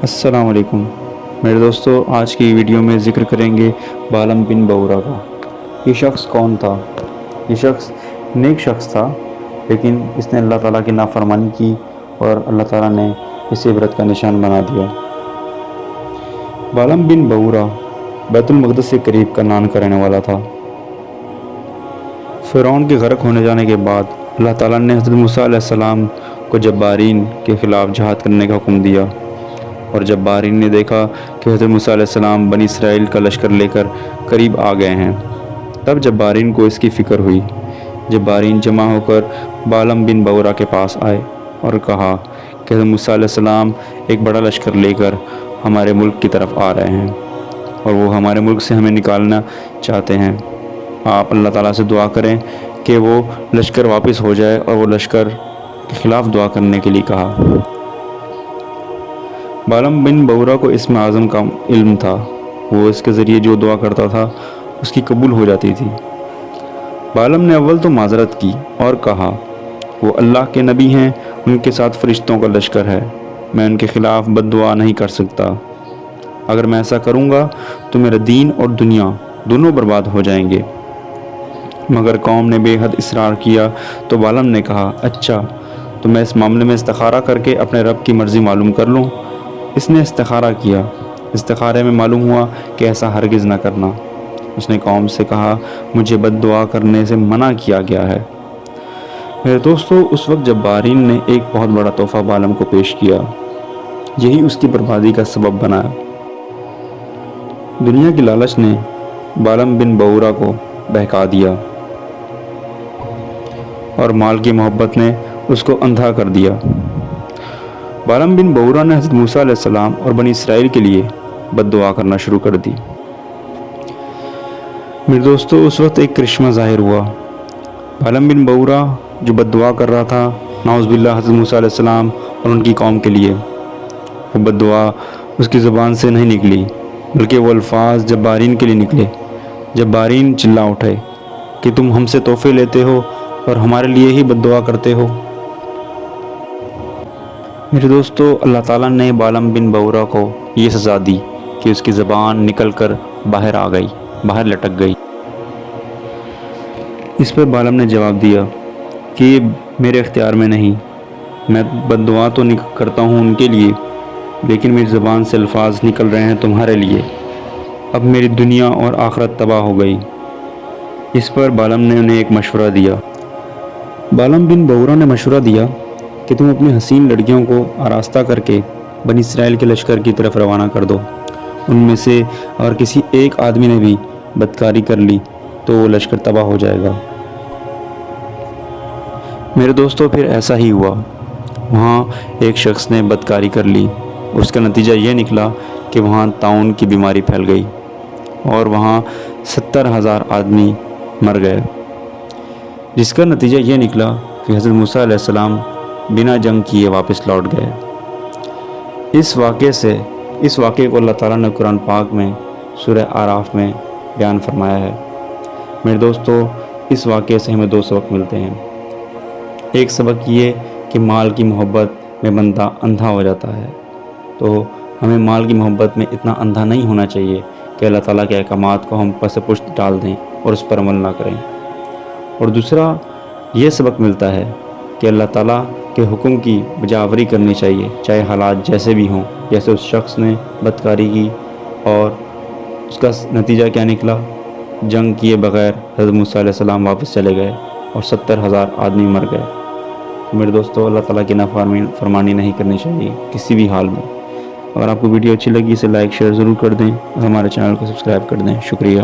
السلام علیکم میرے دوستو، آج کی ویڈیو میں ذکر کریں گے بالم بن بورا کا۔ یہ شخص کون تھا؟ یہ شخص نیک شخص تھا، لیکن اس نے اللہ تعالیٰ کی نافرمانی کی اور اللہ تعالیٰ نے اسے عبرت کا نشان بنا دیا۔ بالم بن بورا بیت المقدس کے قریب کا نان کرنے والا تھا۔ فرعون کے غرق ہونے جانے کے بعد اللہ تعالیٰ نے حضرت موسیٰ علیہ السلام کو جبارین کے خلاف جہاد کرنے کا حکم دیا، اور جبارین نے دیکھا کہ حضرت موسیٰ علیہ السلام بنی اسرائیل کا لشکر لے کر قریب آ گئے ہیں۔ تب جبارین کو اس کی فکر ہوئی۔ جبارین جمع ہو کر بالم بن بورا کے پاس آئے اور کہا کہ حضرت موسیٰ علیہ السلام ایک بڑا لشکر لے کر ہمارے ملک کی طرف آ رہے ہیں، اور وہ ہمارے ملک سے ہمیں نکالنا چاہتے ہیں۔ آپ اللہ تعالیٰ سے دعا کریں کہ وہ لشکر واپس ہو جائے، اور وہ لشکر کے خلاف دعا کرنے کے لیے کہا۔ بالم بن بورا کو اسم اعظم کا علم تھا۔ وہ اس کے ذریعے جو دعا کرتا تھا اس کی قبول ہو جاتی تھی۔ بالم نے اول تو معذرت کی اور کہا، وہ اللہ کے نبی ہیں، ان کے ساتھ فرشتوں کا لشکر ہے، میں ان کے خلاف بد دعا نہیں کر سکتا۔ اگر میں ایسا کروں گا تو میرا دین اور دنیا دونوں برباد ہو جائیں گے۔ مگر قوم نے بے حد اصرار کیا تو بالم نے کہا، اچھا تو میں اس معاملے میں استخارہ کر کے اپنے رب کی مرضی معلوم کر لوں۔ اس نے استخارہ کیا۔ استخارے میں معلوم ہوا کہ ایسا ہرگز نہ کرنا۔ اس نے قوم سے کہا، مجھے بد دعا کرنے سے منع کیا گیا ہے۔ میرے دوستو، اس وقت جبارین نے ایک بہت بڑا تحفہ بالم کو پیش کیا، یہی اس کی بربادی کا سبب بنا۔ دنیا کی لالچ نے بالم بن بورا کو بہکا دیا، اور مال کی محبت نے اس کو اندھا کر دیا۔ بالم بن بورا نے حضرت موسیٰ علیہ السلام اور بنی اسرائیل کے لیے بد دعا کرنا شروع کر دی۔ میرے دوستو، اس وقت ایک کرشمہ ظاہر ہوا۔ بالم بن بورا جو بد دعا کر رہا تھا نعوذ باللہ حضرت موسیٰ علیہ السلام اور ان کی قوم کے لیے، وہ بد دعا اس کی زبان سے نہیں نکلی، بلکہ وہ الفاظ جبارین کے لیے نکلے۔ جبارین چلا اٹھے کہ تم ہم سے تحفے لیتے ہو اور ہمارے لیے ہی بد دعا کرتے ہو۔ میرے دوستو، اللہ تعالیٰ نے بالم بن بورا کو یہ سزا دی کہ اس کی زبان نکل کر باہر آ گئی، باہر لٹک گئی۔ اس پر بالم نے جواب دیا کہ یہ میرے اختیار میں نہیں، میں بد دعا تو کرتا ہوں ان کے لیے، لیکن میری زبان سے الفاظ نکل رہے ہیں تمہارے لیے۔ اب میری دنیا اور آخرت تباہ ہو گئی۔ اس پر بالم نے انہیں ایک مشورہ دیا۔ بالم بن بورا نے مشورہ دیا کہ تم اپنی حسین لڑکیوں کو آراستہ کر کے بنی اسرائیل کے لشکر کی طرف روانہ کر دو۔ ان میں سے اگر کسی ایک آدمی نے بھی بدکاری کر لی تو وہ لشکر تباہ ہو جائے گا۔ میرے دوستو، پھر ایسا ہی ہوا۔ وہاں ایک شخص نے بدکاری کر لی، اس کا نتیجہ یہ نکلا کہ وہاں طاعون کی بیماری پھیل گئی، اور وہاں 70,000 آدمی مر گئے، جس کا نتیجہ یہ نکلا کہ حضرت موسیٰ علیہ السلام بنا جنگ کیے واپس لوٹ گئے۔ اس واقعے کو اللہ تعالیٰ نے قرآن پاک میں سورہ اعراف میں بیان فرمایا ہے۔ میرے دوستو، اس واقعے سے ہمیں 2 سبق ملتے ہیں۔ ایک سبق یہ کہ مال کی محبت میں بندہ اندھا ہو جاتا ہے، تو ہمیں مال کی محبت میں اتنا اندھا نہیں ہونا چاہیے کہ اللہ تعالیٰ کے احکامات کو ہم پس پشت ڈال دیں اور اس پر عمل نہ کریں۔ اور دوسرا یہ سبق ملتا ہے کہ اللہ تعالیٰ کے حکم کی بجاوری کرنی چاہیے، چاہے حالات جیسے بھی ہوں۔ جیسے اس شخص نے بدکاری کی اور اس کا نتیجہ کیا نکلا؟ جنگ کیے بغیر حضرت موسیٰ علیہ السلام واپس چلے گئے اور 70,000 آدمی مر گئے۔ میرے دوستو، اللہ تعالیٰ کی نافرمانی نہیں کرنی چاہیے کسی بھی حال میں۔ اگر آپ کو ویڈیو اچھی لگی اسے لائک شیئر ضرور کر دیں اور ہمارے چینل کو سبسکرائب کر دیں۔ شکریہ۔